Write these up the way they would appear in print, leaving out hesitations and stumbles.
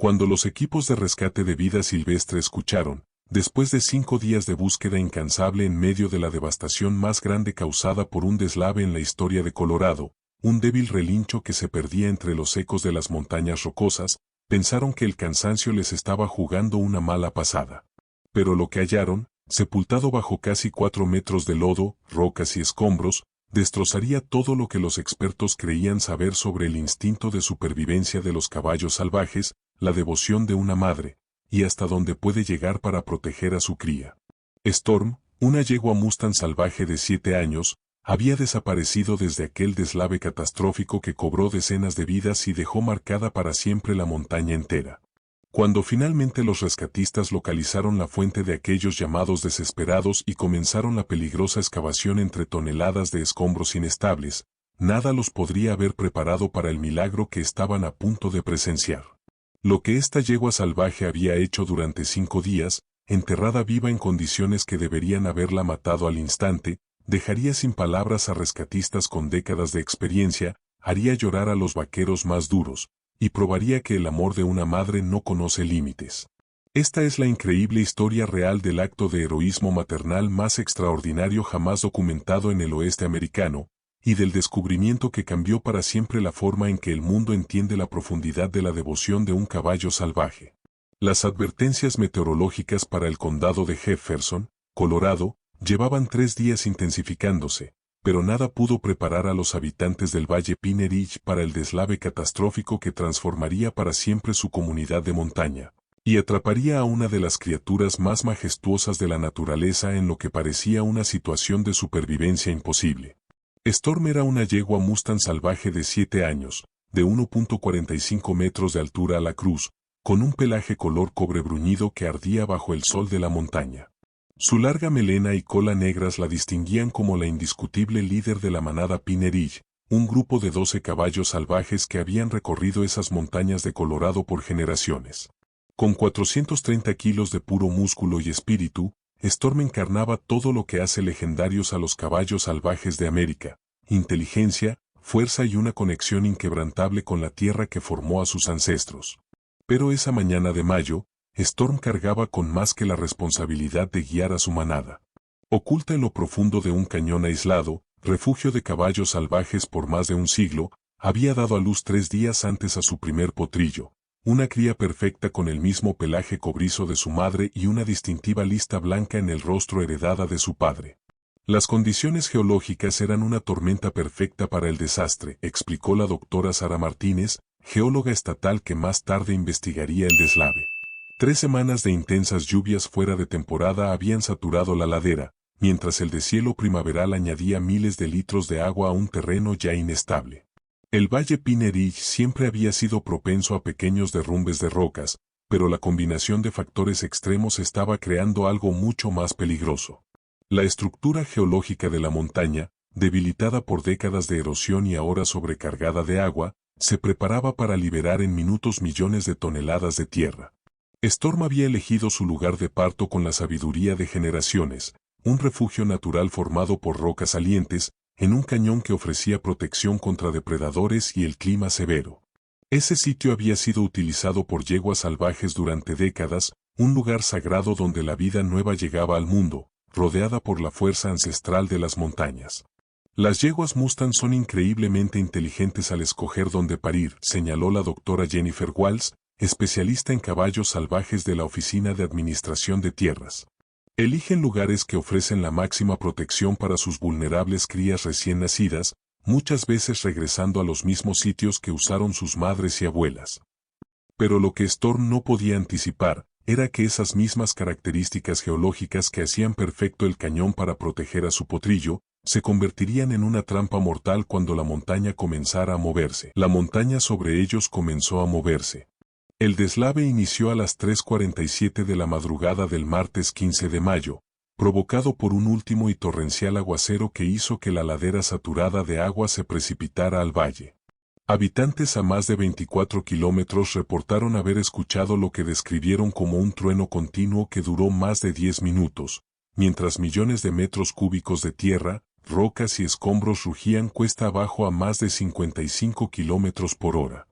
Cuando los equipos de rescate de vida silvestre escucharon, después de 5 días de búsqueda incansable en medio de la devastación más grande causada por un deslave en la historia de Colorado, un débil relincho que se perdía entre los ecos de las montañas rocosas, pensaron que el cansancio les estaba jugando una mala pasada. Pero lo que hallaron, sepultado bajo casi 4 metros de lodo, rocas y escombros, destrozaría todo lo que los expertos creían saber sobre el instinto de supervivencia de los caballos salvajes, la devoción de una madre, y hasta dónde puede llegar para proteger a su cría. Storm, una yegua Mustang salvaje de 7 años, había desaparecido desde aquel deslave catastrófico que cobró decenas de vidas y dejó marcada para siempre la montaña entera. Cuando finalmente los rescatistas localizaron la fuente de aquellos llamados desesperados y comenzaron la peligrosa excavación entre toneladas de escombros inestables, nada los podría haber preparado para el milagro que estaban a punto de presenciar. Lo que esta yegua salvaje había hecho durante 5 días, enterrada viva en condiciones que deberían haberla matado al instante, dejaría sin palabras a rescatistas con décadas de experiencia, haría llorar a los vaqueros más duros, y probaría que el amor de una madre no conoce límites. Esta es la increíble historia real del acto de heroísmo maternal más extraordinario jamás documentado en el oeste americano, y del descubrimiento que cambió para siempre la forma en que el mundo entiende la profundidad de la devoción de un caballo salvaje. Las advertencias meteorológicas para el condado de Jefferson, Colorado, llevaban 3 días intensificándose, pero nada pudo preparar a los habitantes del Valle Pine Ridge para el deslave catastrófico que transformaría para siempre su comunidad de montaña, y atraparía a una de las criaturas más majestuosas de la naturaleza en lo que parecía una situación de supervivencia imposible. Storm era una yegua Mustang salvaje de 7 años, de 1.45 metros de altura a la cruz, con un pelaje color cobre bruñido que ardía bajo el sol de la montaña. Su larga melena y cola negras la distinguían como la indiscutible líder de la manada Pine Ridge, un grupo de 12 caballos salvajes que habían recorrido esas montañas de Colorado por generaciones. Con 430 kilos de puro músculo y espíritu, Storm encarnaba todo lo que hace legendarios a los caballos salvajes de América: inteligencia, fuerza y una conexión inquebrantable con la tierra que formó a sus ancestros. Pero esa mañana de mayo, Storm cargaba con más que la responsabilidad de guiar a su manada. Oculta en lo profundo de un cañón aislado, refugio de caballos salvajes por más de un siglo, había dado a luz 3 días antes a su primer potrillo, una cría perfecta con el mismo pelaje cobrizo de su madre y una distintiva lista blanca en el rostro heredada de su padre. Las condiciones geológicas eran una tormenta perfecta para el desastre, explicó la doctora Sara Martínez, geóloga estatal que más tarde investigaría el deslave. 3 semanas de intensas lluvias fuera de temporada habían saturado la ladera, mientras el deshielo primaveral añadía miles de litros de agua a un terreno ya inestable. El Valle Pine Ridge siempre había sido propenso a pequeños derrumbes de rocas, pero la combinación de factores extremos estaba creando algo mucho más peligroso. La estructura geológica de la montaña, debilitada por décadas de erosión y ahora sobrecargada de agua, se preparaba para liberar en minutos millones de toneladas de tierra. Storm había elegido su lugar de parto con la sabiduría de generaciones, un refugio natural formado por rocas salientes, en un cañón que ofrecía protección contra depredadores y el clima severo. Ese sitio había sido utilizado por yeguas salvajes durante décadas, un lugar sagrado donde la vida nueva llegaba al mundo, rodeada por la fuerza ancestral de las montañas. Las yeguas Mustang son increíblemente inteligentes al escoger dónde parir, señaló la doctora Jennifer Walls, especialista en caballos salvajes de la Oficina de Administración de Tierras. Eligen lugares que ofrecen la máxima protección para sus vulnerables crías recién nacidas, muchas veces regresando a los mismos sitios que usaron sus madres y abuelas. Pero lo que Storm no podía anticipar era que esas mismas características geológicas que hacían perfecto el cañón para proteger a su potrillo, se convertirían en una trampa mortal cuando la montaña comenzara a moverse. La montaña sobre ellos comenzó a moverse. El deslave inició a las 3:47 de la madrugada del martes 15 de mayo, provocado por un último y torrencial aguacero que hizo que la ladera saturada de agua se precipitara al valle. Habitantes a más de 24 kilómetros reportaron haber escuchado lo que describieron como un trueno continuo que duró más de 10 minutos, mientras millones de metros cúbicos de tierra, rocas y escombros rugían cuesta abajo a más de 55 kilómetros por hora.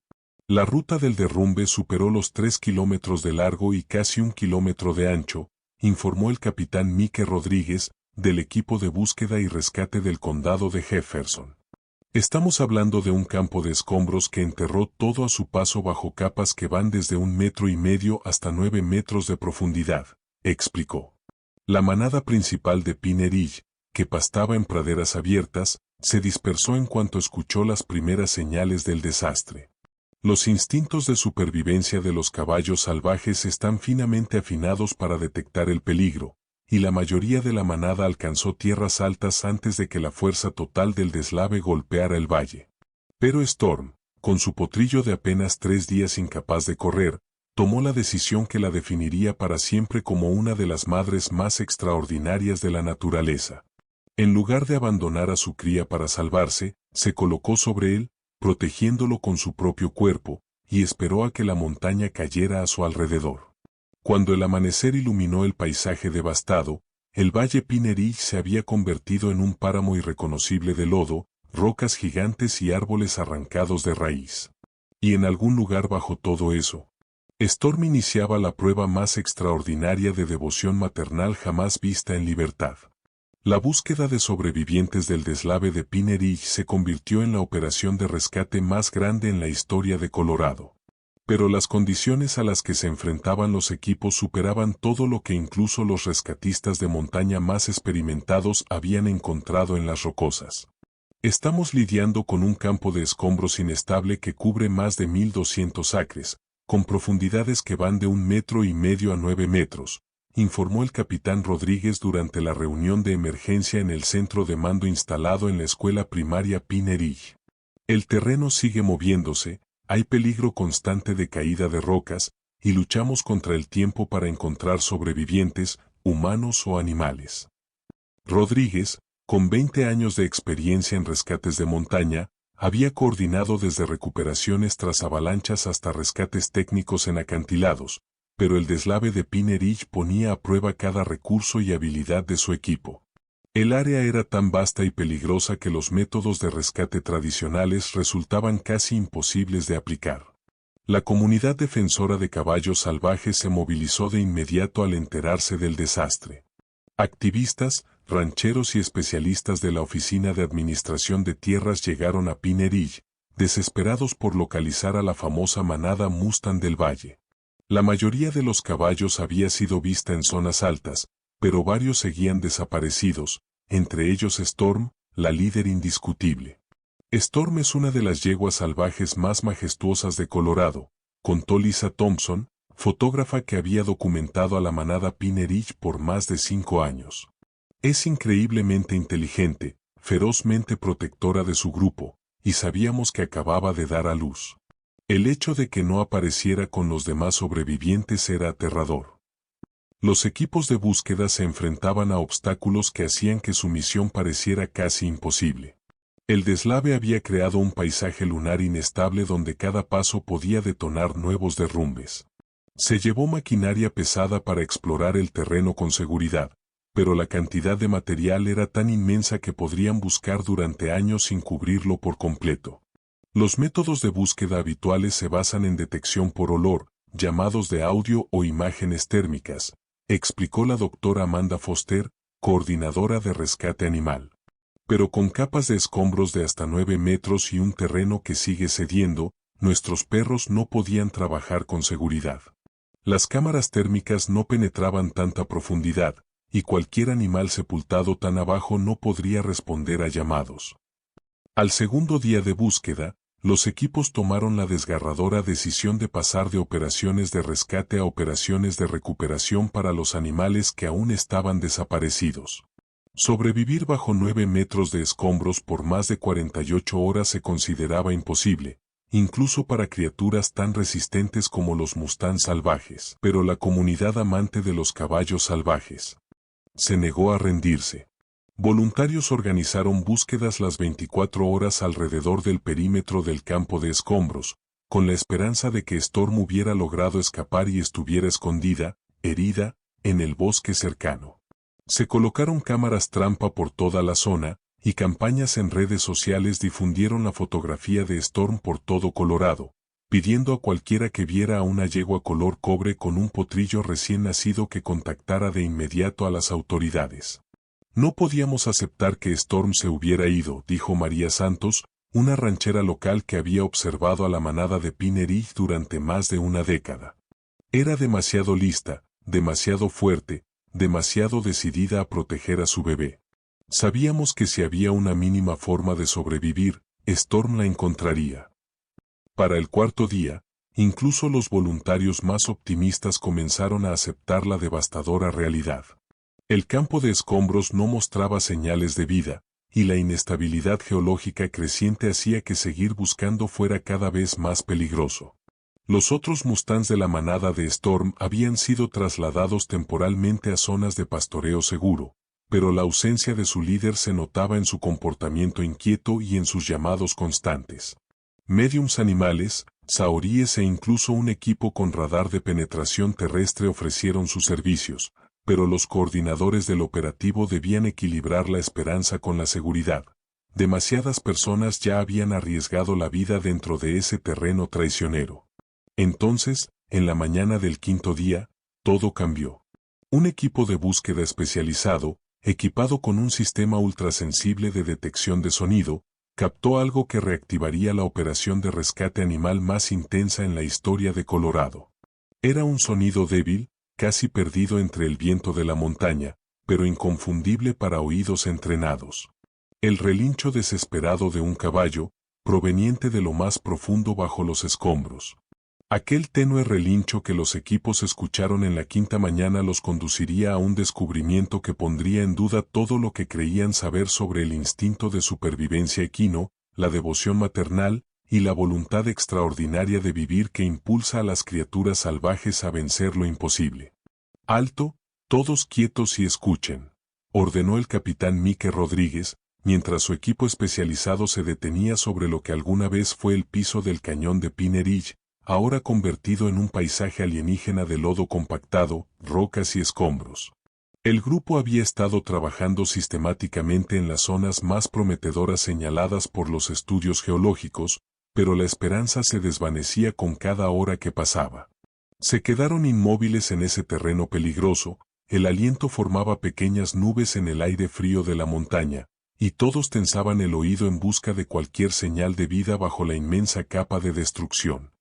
La ruta del derrumbe superó los 3 kilómetros de largo y casi 1 kilómetro de ancho, informó el capitán Mike Rodríguez, del equipo de búsqueda y rescate del condado de Jefferson. Estamos hablando de un campo de escombros que enterró todo a su paso bajo capas que van desde 1,5 metros hasta 9 metros de profundidad, explicó. La manada principal de Pine Ridge, que pastaba en praderas abiertas, se dispersó en cuanto escuchó las primeras señales del desastre. Los instintos de supervivencia de los caballos salvajes están finamente afinados para detectar el peligro, y la mayoría de la manada alcanzó tierras altas antes de que la fuerza total del deslave golpeara el valle. Pero Storm, con su potrillo de apenas 3 días incapaz de correr, tomó la decisión que la definiría para siempre como una de las madres más extraordinarias de la naturaleza. En lugar de abandonar a su cría para salvarse, se colocó sobre él, protegiéndolo con su propio cuerpo, y esperó a que la montaña cayera a su alrededor. Cuando el amanecer iluminó el paisaje devastado, el valle Pine Ridge se había convertido en un páramo irreconocible de lodo, rocas gigantes y árboles arrancados de raíz. Y en algún lugar bajo todo eso, Storm iniciaba la prueba más extraordinaria de devoción maternal jamás vista en libertad. La búsqueda de sobrevivientes del deslave de Pine Ridge se convirtió en la operación de rescate más grande en la historia de Colorado. Pero las condiciones a las que se enfrentaban los equipos superaban todo lo que incluso los rescatistas de montaña más experimentados habían encontrado en las rocosas. Estamos lidiando con un campo de escombros inestable que cubre más de 1,200 acres, con profundidades que van de 1,5 metros a 9 metros, informó el capitán Rodríguez durante la reunión de emergencia en el centro de mando instalado en la escuela primaria Pine Ridge. El terreno sigue moviéndose, hay peligro constante de caída de rocas, y luchamos contra el tiempo para encontrar sobrevivientes, humanos o animales. Rodríguez, con 20 años de experiencia en rescates de montaña, había coordinado desde recuperaciones tras avalanchas hasta rescates técnicos en acantilados, pero el deslave de Pine Ridge ponía a prueba cada recurso y habilidad de su equipo. El área era tan vasta y peligrosa que los métodos de rescate tradicionales resultaban casi imposibles de aplicar. La comunidad defensora de caballos salvajes se movilizó de inmediato al enterarse del desastre. Activistas, rancheros y especialistas de la Oficina de Administración de Tierras llegaron a Pine Ridge, desesperados por localizar a la famosa manada Mustang del Valle. La mayoría de los caballos había sido vista en zonas altas, pero varios seguían desaparecidos, entre ellos Storm, la líder indiscutible. Storm es una de las yeguas salvajes más majestuosas de Colorado, contó Lisa Thompson, fotógrafa que había documentado a la manada Pine Ridge por más de 5 años. Es increíblemente inteligente, ferozmente protectora de su grupo, y sabíamos que acababa de dar a luz. El hecho de que no apareciera con los demás sobrevivientes era aterrador. Los equipos de búsqueda se enfrentaban a obstáculos que hacían que su misión pareciera casi imposible. El deslave había creado un paisaje lunar inestable donde cada paso podía detonar nuevos derrumbes. Se llevó maquinaria pesada para explorar el terreno con seguridad, pero la cantidad de material era tan inmensa que podrían buscar durante años sin cubrirlo por completo. Los métodos de búsqueda habituales se basan en detección por olor, llamados de audio o imágenes térmicas, explicó la doctora Amanda Foster, coordinadora de rescate animal. Pero con capas de escombros de hasta 9 metros y un terreno que sigue cediendo, nuestros perros no podían trabajar con seguridad. Las cámaras térmicas no penetraban tanta profundidad, y cualquier animal sepultado tan abajo no podría responder a llamados. Al segundo día de búsqueda, los equipos tomaron la desgarradora decisión de pasar de operaciones de rescate a operaciones de recuperación para los animales que aún estaban desaparecidos. Sobrevivir bajo 9 metros de escombros por más de 48 horas se consideraba imposible, incluso para criaturas tan resistentes como los Mustang salvajes. Pero la comunidad amante de los caballos salvajes se negó a rendirse. Voluntarios organizaron búsquedas las 24 horas alrededor del perímetro del campo de escombros, con la esperanza de que Storm hubiera logrado escapar y estuviera escondida, herida, en el bosque cercano. Se colocaron cámaras trampa por toda la zona, y campañas en redes sociales difundieron la fotografía de Storm por todo Colorado, pidiendo a cualquiera que viera a una yegua color cobre con un potrillo recién nacido que contactara de inmediato a las autoridades. No podíamos aceptar que Storm se hubiera ido, dijo María Santos, una ranchera local que había observado a la manada de Pine Ridge durante más de una década. Era demasiado lista, demasiado fuerte, demasiado decidida a proteger a su bebé. Sabíamos que si había una mínima forma de sobrevivir, Storm la encontraría. Para el cuarto día, incluso los voluntarios más optimistas comenzaron a aceptar la devastadora realidad. El campo de escombros no mostraba señales de vida, y la inestabilidad geológica creciente hacía que seguir buscando fuera cada vez más peligroso. Los otros mustangs de la manada de Storm habían sido trasladados temporalmente a zonas de pastoreo seguro, pero la ausencia de su líder se notaba en su comportamiento inquieto y en sus llamados constantes. Mediums animales, saoríes e incluso un equipo con radar de penetración terrestre ofrecieron sus servicios, pero los coordinadores del operativo debían equilibrar la esperanza con la seguridad. Demasiadas personas ya habían arriesgado la vida dentro de ese terreno traicionero. Entonces, en la mañana del quinto día, todo cambió. Un equipo de búsqueda especializado, equipado con un sistema ultrasensible de detección de sonido, captó algo que reactivaría la operación de rescate animal más intensa en la historia de Colorado. Era un sonido débil, casi perdido entre el viento de la montaña, pero inconfundible para oídos entrenados. El relincho desesperado de un caballo, proveniente de lo más profundo bajo los escombros. Aquel tenue relincho que los equipos escucharon en la quinta mañana los conduciría a un descubrimiento que pondría en duda todo lo que creían saber sobre el instinto de supervivencia equino, la devoción maternal, y la voluntad extraordinaria de vivir que impulsa a las criaturas salvajes a vencer lo imposible. «Alto, todos quietos y escuchen», ordenó el capitán Mike Rodríguez, mientras su equipo especializado se detenía sobre lo que alguna vez fue el piso del cañón de Pine Ridge, ahora convertido en un paisaje alienígena de lodo compactado, rocas y escombros. El grupo había estado trabajando sistemáticamente en las zonas más prometedoras señaladas por los estudios geológicos, pero la esperanza se desvanecía con cada hora que pasaba. Se quedaron inmóviles en ese terreno peligroso, el aliento formaba pequeñas nubes en el aire frío de la montaña, y todos tensaban el oído en busca de cualquier señal de vida bajo la inmensa capa de destrucción.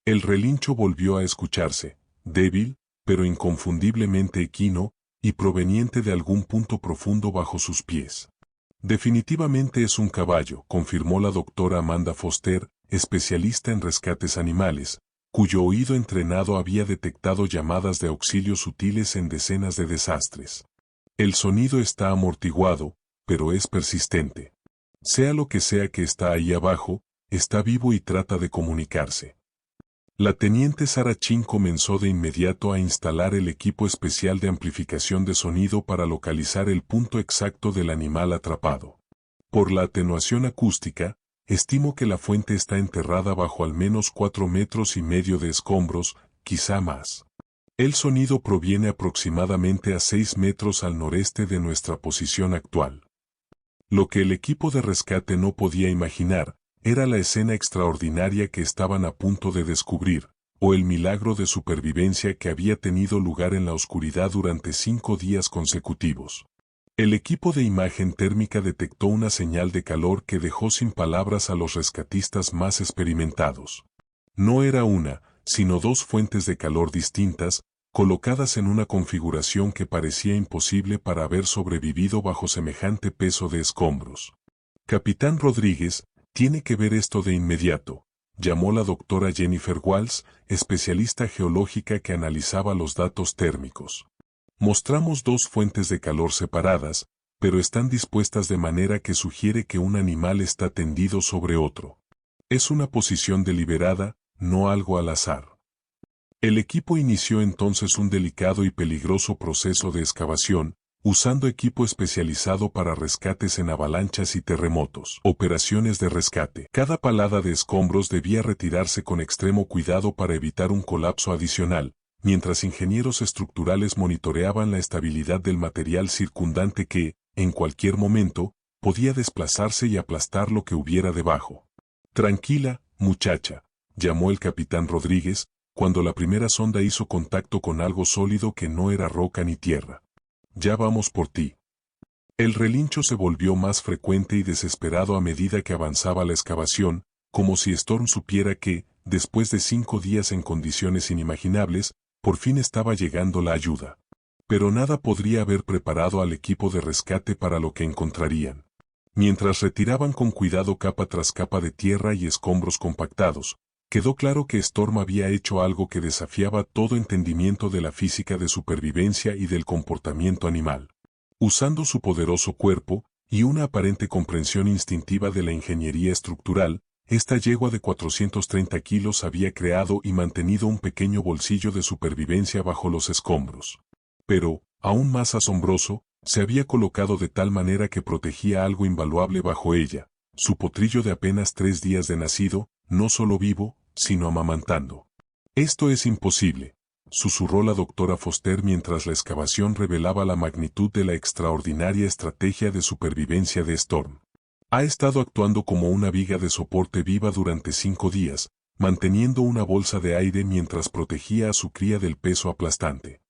El relincho volvió a escucharse, débil, pero inconfundiblemente equino, y proveniente de algún punto profundo bajo sus pies. Definitivamente es un caballo, confirmó la doctora Amanda Foster, especialista en rescates animales, cuyo oído entrenado había detectado llamadas de auxilio sutiles en decenas de desastres. El sonido está amortiguado, pero es persistente. Sea lo que sea que está ahí abajo, está vivo y trata de comunicarse. La teniente Sarah Chin comenzó de inmediato a instalar el equipo especial de amplificación de sonido para localizar el punto exacto del animal atrapado. Por la atenuación acústica, estimo que la fuente está enterrada bajo al menos 4,5 metros de escombros, quizá más. El sonido proviene aproximadamente a 6 metros al noreste de nuestra posición actual. Lo que el equipo de rescate no podía imaginar, era la escena extraordinaria que estaban a punto de descubrir, o el milagro de supervivencia que había tenido lugar en la oscuridad durante 5 días consecutivos. El equipo de imagen térmica detectó una señal de calor que dejó sin palabras a los rescatistas más experimentados. No era una, sino 2 fuentes de calor distintas, colocadas en una configuración que parecía imposible para haber sobrevivido bajo semejante peso de escombros. Capitán Rodríguez, tiene que ver esto de inmediato, llamó la doctora Jennifer Walls, especialista geológica que analizaba los datos térmicos. Mostramos 2 fuentes de calor separadas, pero están dispuestas de manera que sugiere que un animal está tendido sobre otro. Es una posición deliberada, no algo al azar. El equipo inició entonces un delicado y peligroso proceso de excavación, usando equipo especializado para rescates en avalanchas y terremotos. Operaciones de rescate. Cada palada de escombros debía retirarse con extremo cuidado para evitar un colapso adicional, mientras ingenieros estructurales monitoreaban la estabilidad del material circundante que, en cualquier momento, podía desplazarse y aplastar lo que hubiera debajo. «Tranquila, muchacha», llamó el capitán Rodríguez, cuando la primera sonda hizo contacto con algo sólido que no era roca ni tierra. Ya vamos por ti. El relincho se volvió más frecuente y desesperado a medida que avanzaba la excavación, como si Storm supiera que, después de 5 días en condiciones inimaginables, por fin estaba llegando la ayuda. Pero nada podría haber preparado al equipo de rescate para lo que encontrarían. Mientras retiraban con cuidado capa tras capa de tierra y escombros compactados, quedó claro que Storm había hecho algo que desafiaba todo entendimiento de la física de supervivencia y del comportamiento animal. Usando su poderoso cuerpo y una aparente comprensión instintiva de la ingeniería estructural, esta yegua de 430 kilos había creado y mantenido un pequeño bolsillo de supervivencia bajo los escombros. Pero, aún más asombroso, se había colocado de tal manera que protegía algo invaluable bajo ella, su potrillo de apenas 3 días de nacido, no solo vivo, sino amamantando. «Esto es imposible», susurró la doctora Foster mientras la excavación revelaba la magnitud de la extraordinaria estrategia de supervivencia de Storm. Ha estado actuando como una viga de soporte viva durante 5 días, manteniendo una bolsa de aire mientras protegía a su cría del peso aplastante.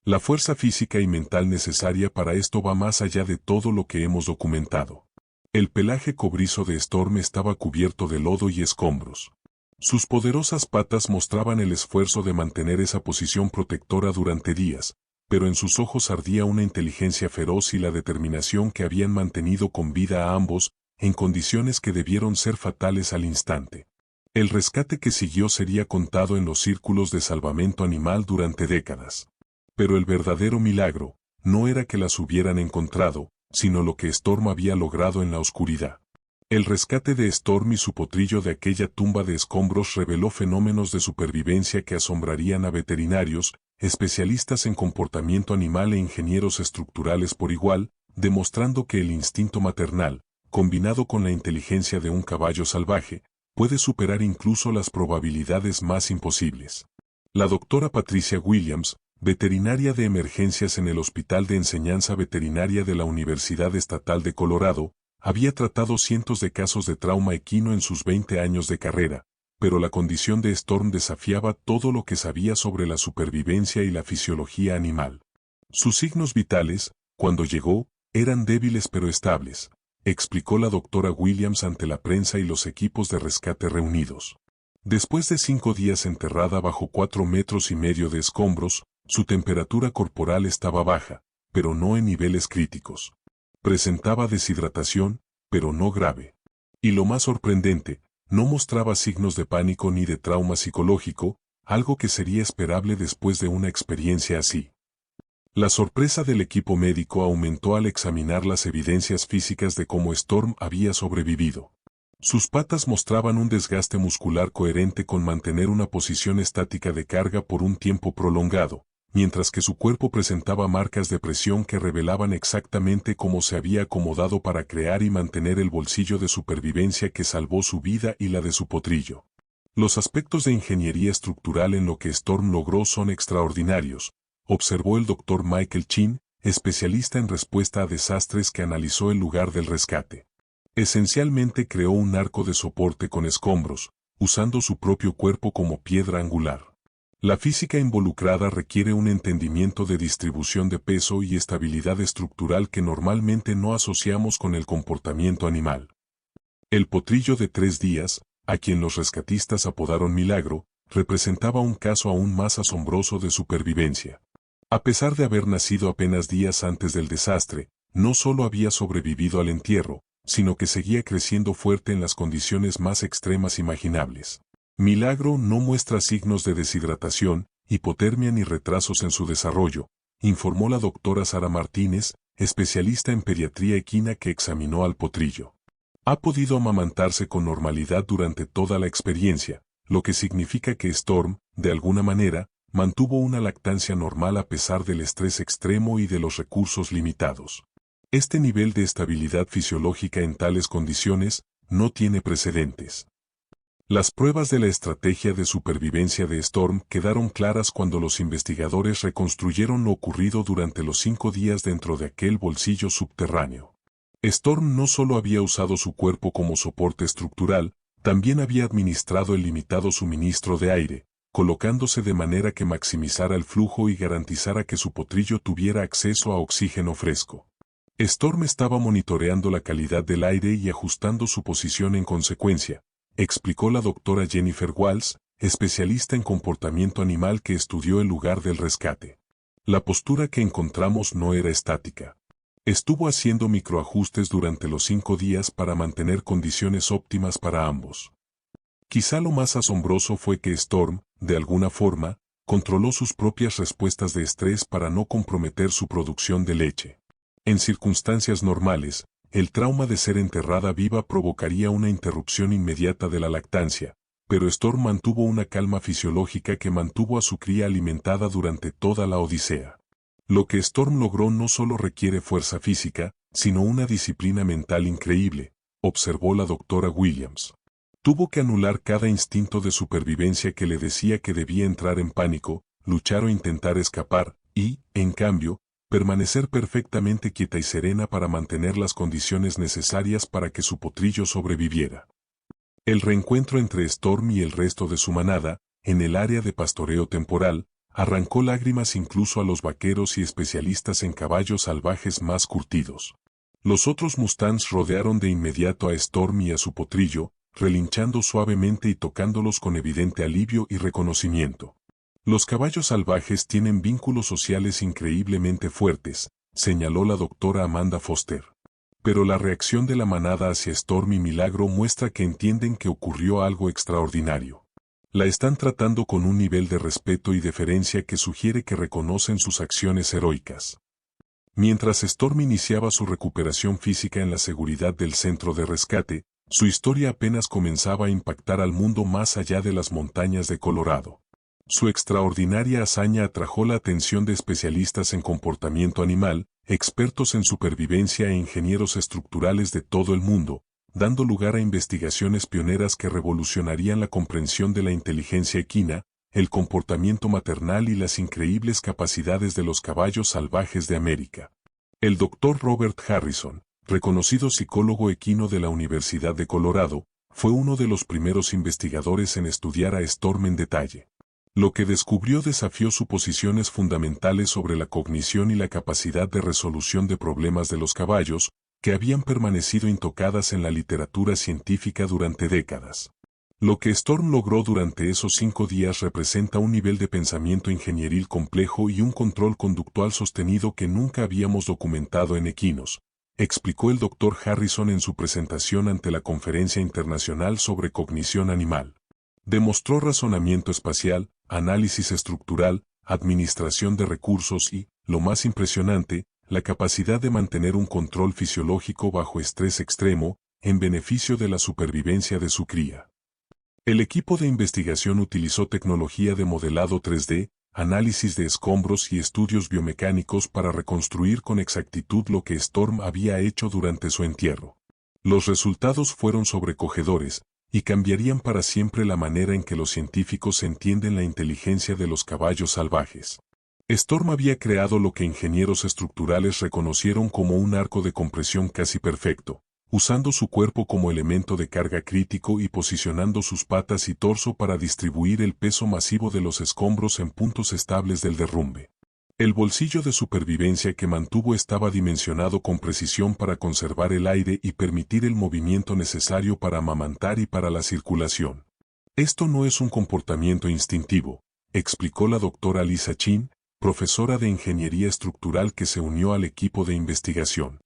La fuerza física y mental necesaria para esto va más allá de todo lo que hemos documentado. El pelaje cobrizo de Storm estaba cubierto de lodo y escombros. Sus poderosas patas mostraban el esfuerzo de mantener esa posición protectora durante días, pero en sus ojos ardía una inteligencia feroz y la determinación que habían mantenido con vida a ambos, en condiciones que debieron ser fatales al instante. El rescate que siguió sería contado en los círculos de salvamento animal durante décadas. Pero el verdadero milagro no era que las hubieran encontrado, sino lo que Storm había logrado en la oscuridad. El rescate de Storm y su potrillo de aquella tumba de escombros reveló fenómenos de supervivencia que asombrarían a veterinarios, especialistas en comportamiento animal e ingenieros estructurales por igual, demostrando que el instinto maternal, combinado con la inteligencia de un caballo salvaje, puede superar incluso las probabilidades más imposibles. La doctora Patricia Williams, veterinaria de emergencias en el Hospital de Enseñanza Veterinaria de la Universidad Estatal de Colorado, había tratado cientos de casos de trauma equino en sus 20 años de carrera, pero la condición de Storm desafiaba todo lo que sabía sobre la supervivencia y la fisiología animal. Sus signos vitales, cuando llegó, eran débiles pero estables, explicó la doctora Williams ante la prensa y los equipos de rescate reunidos. Después de 5 días enterrada bajo 4,5 metros de escombros, su temperatura corporal estaba baja, pero no en niveles críticos. Presentaba deshidratación, pero no grave. Y lo más sorprendente, no mostraba signos de pánico ni de trauma psicológico, algo que sería esperable después de una experiencia así. La sorpresa del equipo médico aumentó al examinar las evidencias físicas de cómo Storm había sobrevivido. Sus patas mostraban un desgaste muscular coherente con mantener una posición estática de carga por un tiempo prolongado, mientras que su cuerpo presentaba marcas de presión que revelaban exactamente cómo se había acomodado para crear y mantener el bolsillo de supervivencia que salvó su vida y la de su potrillo. Los aspectos de ingeniería estructural en lo que Storm logró son extraordinarios, observó el Dr. Michael Chin, especialista en respuesta a desastres que analizó el lugar del rescate. Esencialmente creó un arco de soporte con escombros, usando su propio cuerpo como piedra angular. La física involucrada requiere un entendimiento de distribución de peso y estabilidad estructural que normalmente no asociamos con el comportamiento animal. El potrillo de 3 días, a quien los rescatistas apodaron Milagro, representaba un caso aún más asombroso de supervivencia. A pesar de haber nacido apenas días antes del desastre, no solo había sobrevivido al entierro, sino que seguía creciendo fuerte en las condiciones más extremas imaginables. Milagro no muestra signos de deshidratación, hipotermia ni retrasos en su desarrollo, informó la doctora Sara Martínez, especialista en pediatría equina que examinó al potrillo. Ha podido amamantarse con normalidad durante toda la experiencia, lo que significa que Storm, de alguna manera, mantuvo una lactancia normal a pesar del estrés extremo y de los recursos limitados. Este nivel de estabilidad fisiológica en tales condiciones no tiene precedentes. Las pruebas de la estrategia de supervivencia de Storm quedaron claras cuando los investigadores reconstruyeron lo ocurrido durante los 5 días dentro de aquel bolsillo subterráneo. Storm no solo había usado su cuerpo como soporte estructural, También había administrado el limitado suministro de aire, colocándose de manera que maximizara el flujo y garantizara que su potrillo tuviera acceso a oxígeno fresco. Storm estaba monitoreando la calidad del aire y ajustando su posición en consecuencia, explicó la doctora Jennifer Walls, especialista en comportamiento animal que estudió el lugar del rescate. La postura que encontramos no era estática. Estuvo haciendo microajustes durante los 5 días para mantener condiciones óptimas para ambos. Quizá lo más asombroso fue que Storm, de alguna forma, controló sus propias respuestas de estrés para no comprometer su producción de leche. En circunstancias normales, el trauma de ser enterrada viva provocaría una interrupción inmediata de la lactancia, pero Storm mantuvo una calma fisiológica que mantuvo a su cría alimentada durante toda la odisea. Lo que Storm logró no solo requiere fuerza física, sino una disciplina mental increíble, observó la doctora Williams. Tuvo que anular cada instinto de supervivencia que le decía que debía entrar en pánico, luchar o intentar escapar, y, en cambio, permanecer perfectamente quieta y serena para mantener las condiciones necesarias para que su potrillo sobreviviera. El reencuentro entre Storm y el resto de su manada, en el área de pastoreo temporal, arrancó lágrimas incluso a los vaqueros y especialistas en caballos salvajes más curtidos. Los otros mustangs rodearon de inmediato a Storm y a su potrillo, relinchando suavemente y tocándolos con evidente alivio y reconocimiento. Los caballos salvajes tienen vínculos sociales increíblemente fuertes, señaló la doctora Amanda Foster. Pero la reacción de la manada hacia Storm y Milagro muestra que entienden que ocurrió algo extraordinario. La están tratando con un nivel de respeto y deferencia que sugiere que reconocen sus acciones heroicas. Mientras Storm iniciaba su recuperación física en la seguridad del centro de rescate, su historia apenas comenzaba a impactar al mundo más allá de las montañas de Colorado. Su extraordinaria hazaña atrajo la atención de especialistas en comportamiento animal, expertos en supervivencia e ingenieros estructurales de todo el mundo, dando lugar a investigaciones pioneras que revolucionarían la comprensión de la inteligencia equina, el comportamiento maternal y las increíbles capacidades de los caballos salvajes de América. El Dr. Robert Harrison, reconocido psicólogo equino de la Universidad de Colorado, fue uno de los primeros investigadores en estudiar a Storm en detalle. Lo que descubrió desafió suposiciones fundamentales sobre la cognición y la capacidad de resolución de problemas de los caballos, que habían permanecido intocadas en la literatura científica durante décadas. Lo que Storm logró durante esos 5 días representa un nivel de pensamiento ingenieril complejo y un control conductual sostenido que nunca habíamos documentado en equinos, explicó el Dr. Harrison en su presentación ante la Conferencia Internacional sobre Cognición Animal. Demostró razonamiento espacial, análisis estructural, administración de recursos y, lo más impresionante, la capacidad de mantener un control fisiológico bajo estrés extremo, en beneficio de la supervivencia de su cría. El equipo de investigación utilizó tecnología de modelado 3D, análisis de escombros y estudios biomecánicos para reconstruir con exactitud lo que Storm había hecho durante su entierro. Los resultados fueron sobrecogedores, y cambiarían para siempre la manera en que los científicos entienden la inteligencia de los caballos salvajes. Storm había creado lo que ingenieros estructurales reconocieron como un arco de compresión casi perfecto, usando su cuerpo como elemento de carga crítico y posicionando sus patas y torso para distribuir el peso masivo de los escombros en puntos estables del derrumbe. El bolsillo de supervivencia que mantuvo estaba dimensionado con precisión para conservar el aire y permitir el movimiento necesario para amamantar y para la circulación. Esto no es un comportamiento instintivo, explicó la doctora Lisa Chin, profesora de Ingeniería Estructural que se unió al equipo de investigación.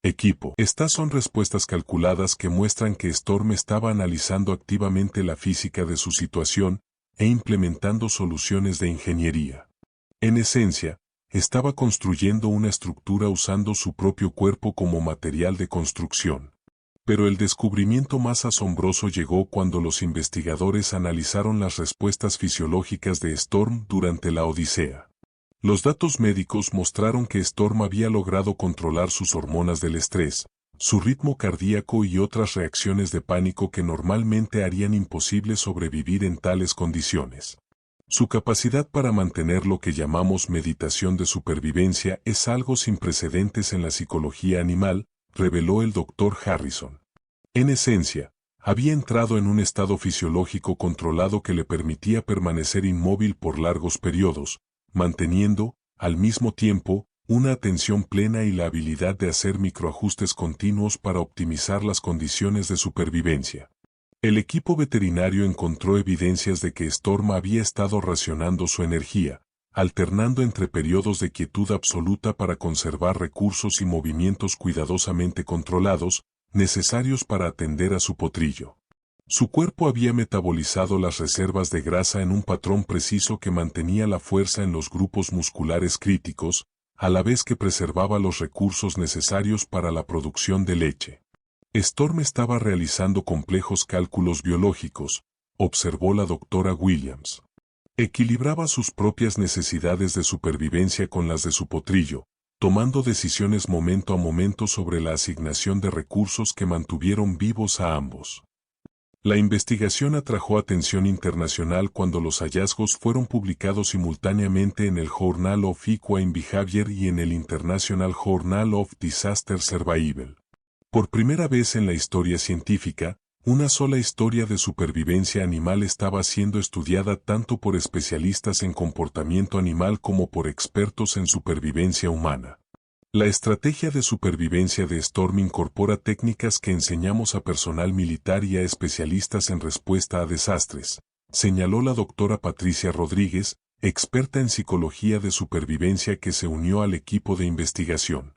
Estas son respuestas calculadas que muestran que Storm estaba analizando activamente la física de su situación e implementando soluciones de ingeniería. En esencia, estaba construyendo una estructura usando su propio cuerpo como material de construcción. Pero el descubrimiento más asombroso llegó cuando los investigadores analizaron las respuestas fisiológicas de Storm durante la odisea. Los datos médicos mostraron que Storm había logrado controlar sus hormonas del estrés, su ritmo cardíaco y otras reacciones de pánico que normalmente harían imposible sobrevivir en tales condiciones. Su capacidad para mantener lo que llamamos meditación de supervivencia es algo sin precedentes en la psicología animal, reveló el Dr. Harrison. En esencia, Había entrado en un estado fisiológico controlado que le permitía permanecer inmóvil por largos periodos, manteniendo, al mismo tiempo, una atención plena y la habilidad de hacer microajustes continuos para optimizar las condiciones de supervivencia. El equipo veterinario encontró evidencias de que Storm había estado racionando su energía, alternando entre periodos de quietud absoluta para conservar recursos y movimientos cuidadosamente controlados, necesarios para atender a su potrillo. Su cuerpo había metabolizado las reservas de grasa en un patrón preciso que mantenía la fuerza en los grupos musculares críticos, a la vez que preservaba los recursos necesarios para la producción de leche. Storm estaba realizando complejos cálculos biológicos, observó la doctora Williams. Equilibraba sus propias necesidades de supervivencia con las de su potrillo, tomando decisiones momento a momento sobre la asignación de recursos que mantuvieron vivos a ambos. La investigación atrajo atención internacional cuando los hallazgos fueron publicados simultáneamente en el Journal of Equine Behavior y en el International Journal of Disaster Survival. Por primera vez en la historia científica, una sola historia de supervivencia animal estaba siendo estudiada tanto por especialistas en comportamiento animal como por expertos en supervivencia humana. La estrategia de supervivencia de Storm incorpora técnicas que enseñamos a personal militar y a especialistas en respuesta a desastres, señaló la doctora Patricia Rodríguez, experta en psicología de supervivencia que se unió al equipo de investigación.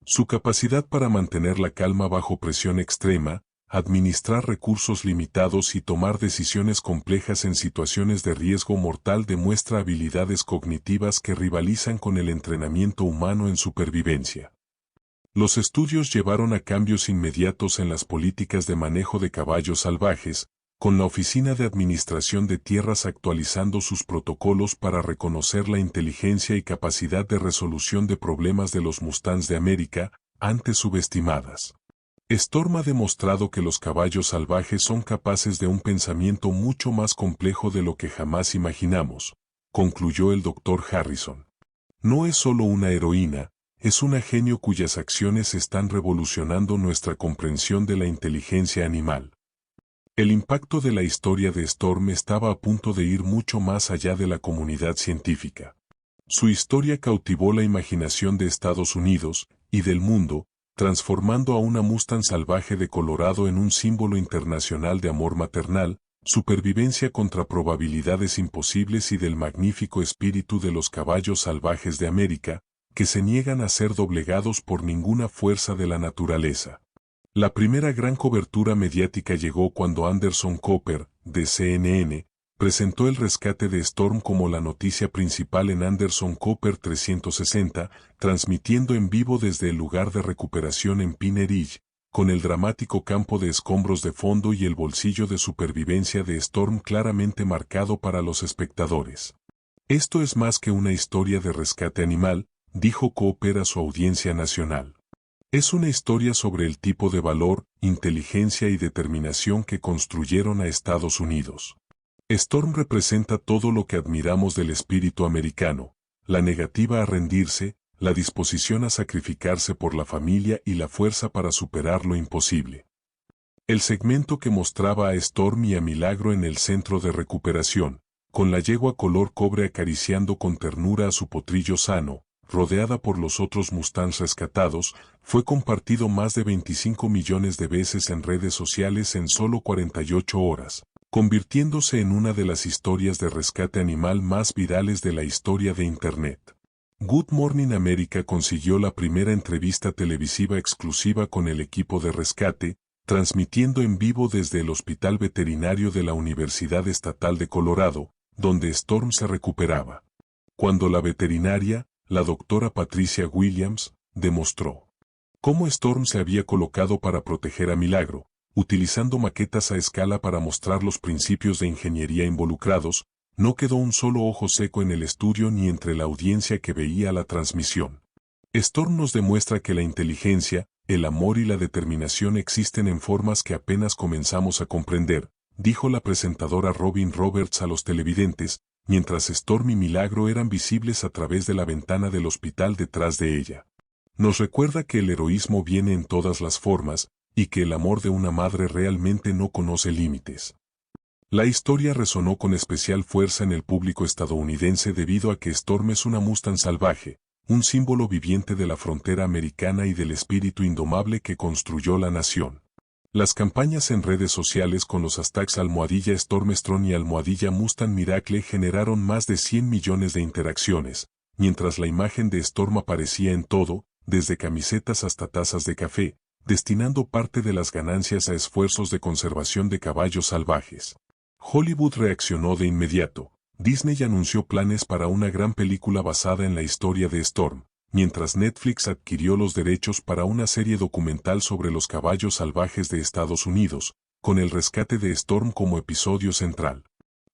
Su capacidad para mantener la calma bajo presión extrema, administrar recursos limitados y tomar decisiones complejas en situaciones de riesgo mortal demuestra habilidades cognitivas que rivalizan con el entrenamiento humano en supervivencia. Los estudios llevaron a cambios inmediatos en las políticas de manejo de caballos salvajes, con la Oficina de Administración de Tierras actualizando sus protocolos para reconocer la inteligencia y capacidad de resolución de problemas de los Mustangs de América, antes subestimadas. Storm ha demostrado que los caballos salvajes son capaces de un pensamiento mucho más complejo de lo que jamás imaginamos, concluyó el Dr. Harrison. No es solo una heroína, es una genio cuyas acciones están revolucionando nuestra comprensión de la inteligencia animal. El impacto de la historia de Storm estaba a punto de ir mucho más allá de la comunidad científica. Su historia cautivó la imaginación de Estados Unidos y del mundo, transformando a una Mustang salvaje de Colorado en un símbolo internacional de amor maternal, supervivencia contra probabilidades imposibles y del magnífico espíritu de los caballos salvajes de América, que se niegan a ser doblegados por ninguna fuerza de la naturaleza. La primera gran cobertura mediática llegó cuando Anderson Cooper, de CNN, presentó el rescate de Storm como la noticia principal en Anderson Cooper 360, transmitiendo en vivo desde el lugar de recuperación en Pine Ridge, con el dramático campo de escombros de fondo y el bolsillo de supervivencia de Storm claramente marcado para los espectadores. Esto es más que una historia de rescate animal, dijo Cooper a su audiencia nacional. Es una historia sobre el tipo de valor, inteligencia y determinación que construyeron a Estados Unidos. Storm representa todo lo que admiramos del espíritu americano, la negativa a rendirse, la disposición a sacrificarse por la familia y la fuerza para superar lo imposible. El segmento que mostraba a Storm y a Milagro en el centro de recuperación, con la yegua color cobre acariciando con ternura a su potrillo sano, rodeada por los otros Mustangs rescatados, fue compartido más de 25 millones de veces en redes sociales en solo 48 horas. Convirtiéndose en una de las historias de rescate animal más virales de la historia de Internet. Good Morning America consiguió la primera entrevista televisiva exclusiva con el equipo de rescate, transmitiendo en vivo desde el Hospital Veterinario de la Universidad Estatal de Colorado, donde Storm se recuperaba. Cuando la veterinaria, la doctora Patricia Williams, demostró cómo Storm se había colocado para proteger a Milagro, utilizando maquetas a escala para mostrar los principios de ingeniería involucrados, no quedó un solo ojo seco en el estudio ni entre la audiencia que veía la transmisión. Storm nos demuestra que la inteligencia, el amor y la determinación existen en formas que apenas comenzamos a comprender, dijo la presentadora Robin Roberts a los televidentes, mientras Storm y Milagro eran visibles a través de la ventana del hospital detrás de ella. Nos recuerda que el heroísmo viene en todas las formas, y que el amor de una madre realmente no conoce límites. La historia resonó con especial fuerza en el público estadounidense debido a que Storm es una Mustang salvaje, un símbolo viviente de la frontera americana y del espíritu indomable que construyó la nación. Las campañas en redes sociales con los hashtags #Stormstrong y #Mustang Miracle generaron más de 100 millones de interacciones, mientras la imagen de Storm aparecía en todo, desde camisetas hasta tazas de café, destinando parte de las ganancias a esfuerzos de conservación de caballos salvajes. Hollywood reaccionó de inmediato. Disney anunció planes para una gran película basada en la historia de Storm, mientras Netflix adquirió los derechos para una serie documental sobre los caballos salvajes de Estados Unidos, con el rescate de Storm como episodio central.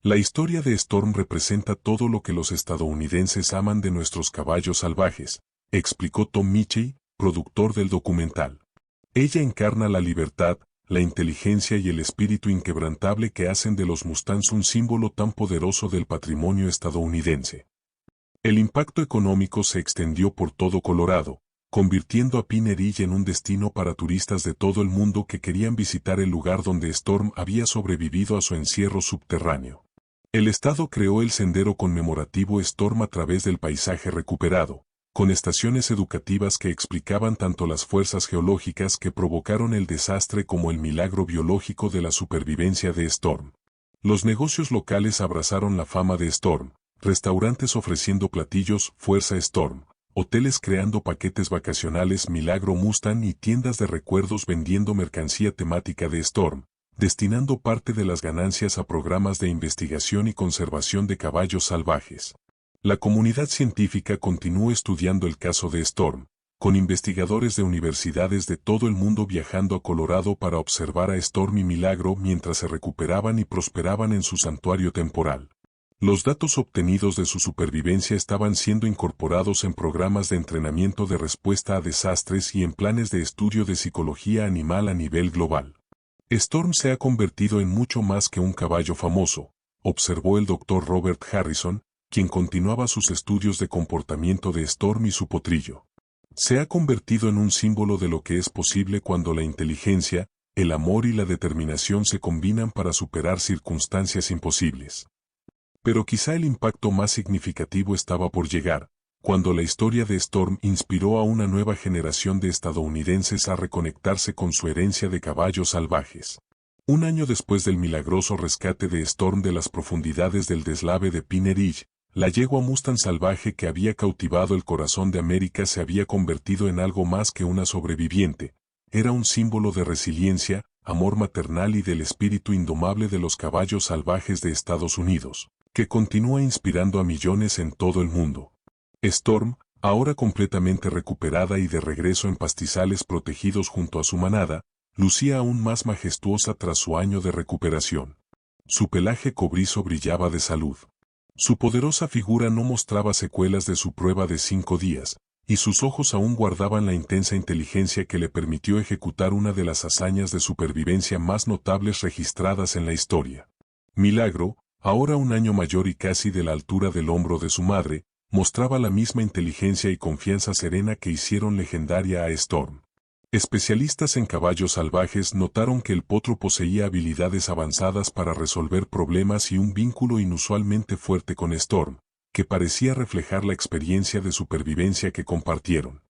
La historia de Storm representa todo lo que los estadounidenses aman de nuestros caballos salvajes, explicó Tom Michey, productor del documental. Ella encarna la libertad, la inteligencia y el espíritu inquebrantable que hacen de los Mustangs un símbolo tan poderoso del patrimonio estadounidense. El impacto económico se extendió por todo Colorado, convirtiendo a Pine Ridge en un destino para turistas de todo el mundo que querían visitar el lugar donde Storm había sobrevivido a su encierro subterráneo. El estado creó el sendero conmemorativo Storm a través del paisaje recuperado, con estaciones educativas que explicaban tanto las fuerzas geológicas que provocaron el desastre como el milagro biológico de la supervivencia de Storm. Los negocios locales abrazaron la fama de Storm, restaurantes ofreciendo platillos Fuerza Storm, hoteles creando paquetes vacacionales Milagro Mustang y tiendas de recuerdos vendiendo mercancía temática de Storm, destinando parte de las ganancias a programas de investigación y conservación de caballos salvajes. La comunidad científica continuó estudiando el caso de Storm, con investigadores de universidades de todo el mundo viajando a Colorado para observar a Storm y Milagro mientras se recuperaban y prosperaban en su santuario temporal. Los datos obtenidos de su supervivencia estaban siendo incorporados en programas de entrenamiento de respuesta a desastres y en planes de estudio de psicología animal a nivel global. Storm se ha convertido en mucho más que un caballo famoso, observó el Dr. Robert Harrison, quien continuaba sus estudios de comportamiento de Storm y su potrillo. Se ha convertido en un símbolo de lo que es posible cuando la inteligencia, el amor y la determinación se combinan para superar circunstancias imposibles. Pero quizá el impacto más significativo estaba por llegar, cuando la historia de Storm inspiró a una nueva generación de estadounidenses a reconectarse con su herencia de caballos salvajes. Un año después del milagroso rescate de Storm de las profundidades del deslave de Pine Ridge, la yegua Mustang salvaje que había cautivado el corazón de América se había convertido en algo más que una sobreviviente. Era un símbolo de resiliencia, amor maternal y del espíritu indomable de los caballos salvajes de Estados Unidos, que continúa inspirando a millones en todo el mundo. Storm, ahora completamente recuperada y de regreso en pastizales protegidos junto a su manada, lucía aún más majestuosa tras su año de recuperación. Su pelaje cobrizo brillaba de salud. Su poderosa figura no mostraba secuelas de su prueba de 5 días, y sus ojos aún guardaban la intensa inteligencia que le permitió ejecutar una de las hazañas de supervivencia más notables registradas en la historia. Milagro, ahora un año mayor y casi de la altura del hombro de su madre, mostraba la misma inteligencia y confianza serena que hicieron legendaria a Storm. Especialistas en caballos salvajes notaron que el potro poseía habilidades avanzadas para resolver problemas y un vínculo inusualmente fuerte con Storm, que parecía reflejar la experiencia de supervivencia que compartieron.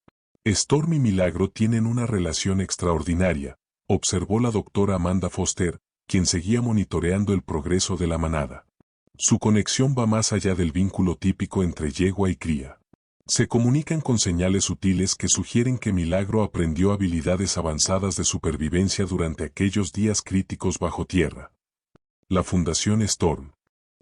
Storm y Milagro tienen una relación extraordinaria, observó la doctora Amanda Foster, quien seguía monitoreando el progreso de la manada. Su conexión va más allá del vínculo típico entre yegua y cría. Se comunican con señales sutiles que sugieren que Milagro aprendió habilidades avanzadas de supervivencia durante aquellos días críticos bajo tierra. La Fundación Storm.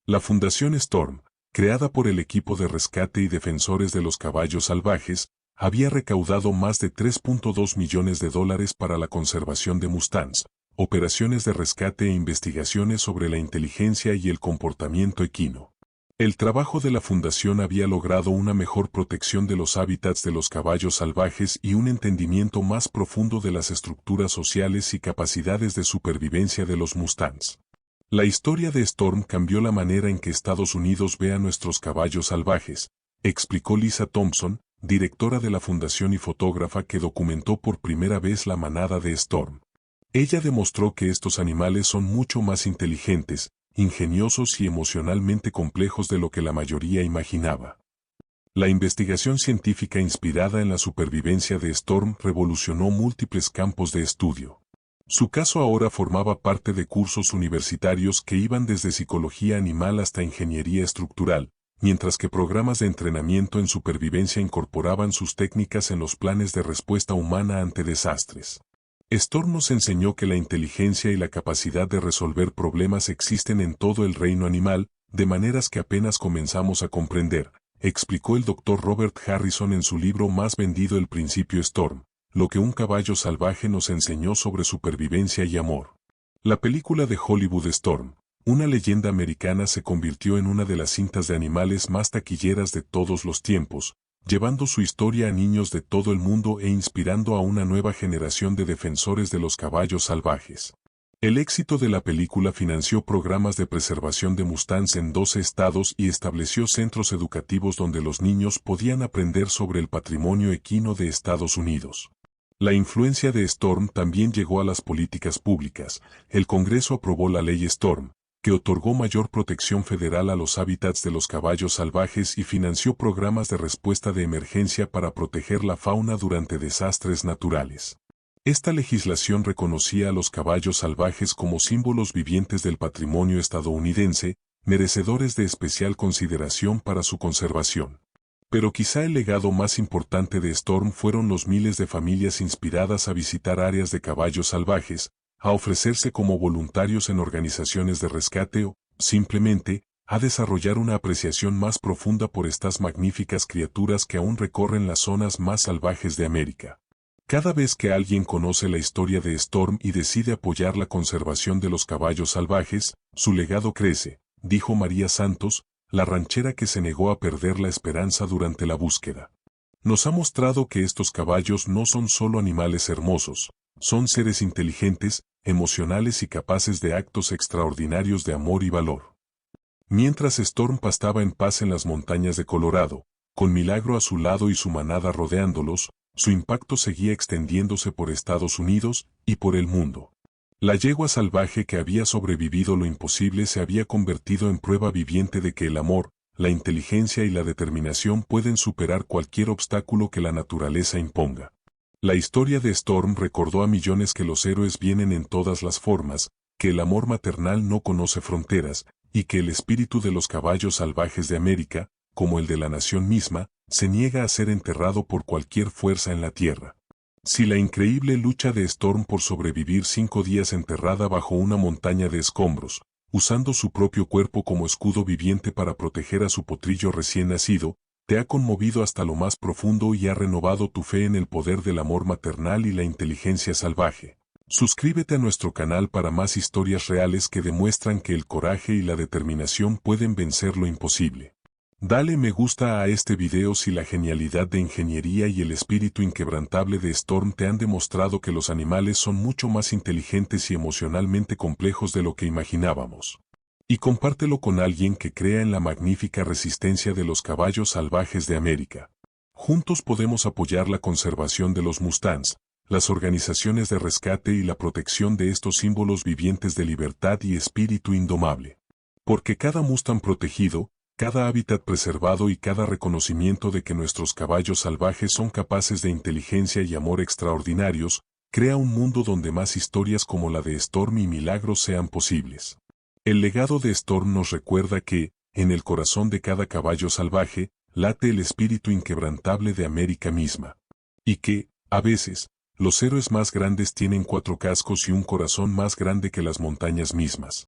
La Fundación Storm, creada por el equipo de rescate y defensores de los caballos salvajes, había recaudado más de $3.2 millones para la conservación de Mustangs, operaciones de rescate e investigaciones sobre la inteligencia y el comportamiento equino. El trabajo de la fundación había logrado una mejor protección de los hábitats de los caballos salvajes y un entendimiento más profundo de las estructuras sociales y capacidades de supervivencia de los Mustangs. La historia de Storm cambió la manera en que Estados Unidos ve a nuestros caballos salvajes, explicó Lisa Thompson, directora de la fundación y fotógrafa que documentó por primera vez la manada de Storm. Ella demostró que estos animales son mucho más inteligentes, ingeniosos y emocionalmente complejos de lo que la mayoría imaginaba. La investigación científica inspirada en la supervivencia de Storm revolucionó múltiples campos de estudio. Su caso ahora formaba parte de cursos universitarios que iban desde psicología animal hasta ingeniería estructural, mientras que programas de entrenamiento en supervivencia incorporaban sus técnicas en los planes de respuesta humana ante desastres. Storm nos enseñó que la inteligencia y la capacidad de resolver problemas existen en todo el reino animal, de maneras que apenas comenzamos a comprender, explicó el Dr. Robert Harrison en su libro más vendido El principio Storm, lo que un caballo salvaje nos enseñó sobre supervivencia y amor. La película de Hollywood Storm, una leyenda americana, se convirtió en una de las cintas de animales más taquilleras de todos los tiempos, llevando su historia a niños de todo el mundo e inspirando a una nueva generación de defensores de los caballos salvajes. El éxito de la película financió programas de preservación de mustangs en 12 estados y estableció centros educativos donde los niños podían aprender sobre el patrimonio equino de Estados Unidos. La influencia de Storm también llegó a las políticas públicas. El Congreso aprobó la Ley Storm, que otorgó mayor protección federal a los hábitats de los caballos salvajes y financió programas de respuesta de emergencia para proteger la fauna durante desastres naturales. Esta legislación reconocía a los caballos salvajes como símbolos vivientes del patrimonio estadounidense, merecedores de especial consideración para su conservación. Pero quizá el legado más importante de Storm fueron los miles de familias inspiradas a visitar áreas de caballos salvajes, a ofrecerse como voluntarios en organizaciones de rescate o, simplemente, a desarrollar una apreciación más profunda por estas magníficas criaturas que aún recorren las zonas más salvajes de América. Cada vez que alguien conoce la historia de Storm y decide apoyar la conservación de los caballos salvajes, su legado crece, dijo María Santos, la ranchera que se negó a perder la esperanza durante la búsqueda. Nos ha mostrado que estos caballos no son solo animales hermosos, son seres inteligentes, emocionales y capaces de actos extraordinarios de amor y valor. Mientras Storm pastaba en paz en las montañas de Colorado, con Milagro a su lado y su manada rodeándolos, su impacto seguía extendiéndose por Estados Unidos y por el mundo. La yegua salvaje que había sobrevivido lo imposible se había convertido en prueba viviente de que el amor, la inteligencia y la determinación pueden superar cualquier obstáculo que la naturaleza imponga. La historia de Storm recordó a millones que los héroes vienen en todas las formas, que el amor maternal no conoce fronteras, y que el espíritu de los caballos salvajes de América, como el de la nación misma, se niega a ser enterrado por cualquier fuerza en la tierra. Si la increíble lucha de Storm por sobrevivir 5 días enterrada bajo una montaña de escombros, usando su propio cuerpo como escudo viviente para proteger a su potrillo recién nacido, te ha conmovido hasta lo más profundo y ha renovado tu fe en el poder del amor maternal y la inteligencia salvaje. Suscríbete a nuestro canal para más historias reales que demuestran que el coraje y la determinación pueden vencer lo imposible. Dale me gusta a este video si la genialidad de ingeniería y el espíritu inquebrantable de Storm te han demostrado que los animales son mucho más inteligentes y emocionalmente complejos de lo que imaginábamos. Y compártelo con alguien que crea en la magnífica resistencia de los caballos salvajes de América. Juntos podemos apoyar la conservación de los mustangs, las organizaciones de rescate y la protección de estos símbolos vivientes de libertad y espíritu indomable. Porque cada mustang protegido, cada hábitat preservado y cada reconocimiento de que nuestros caballos salvajes son capaces de inteligencia y amor extraordinarios, crea un mundo donde más historias como la de Storm y Milagro sean posibles. El legado de Storm nos recuerda que, en el corazón de cada caballo salvaje, late el espíritu inquebrantable de América misma. Y que, a veces, los héroes más grandes tienen 4 cascos y un corazón más grande que las montañas mismas.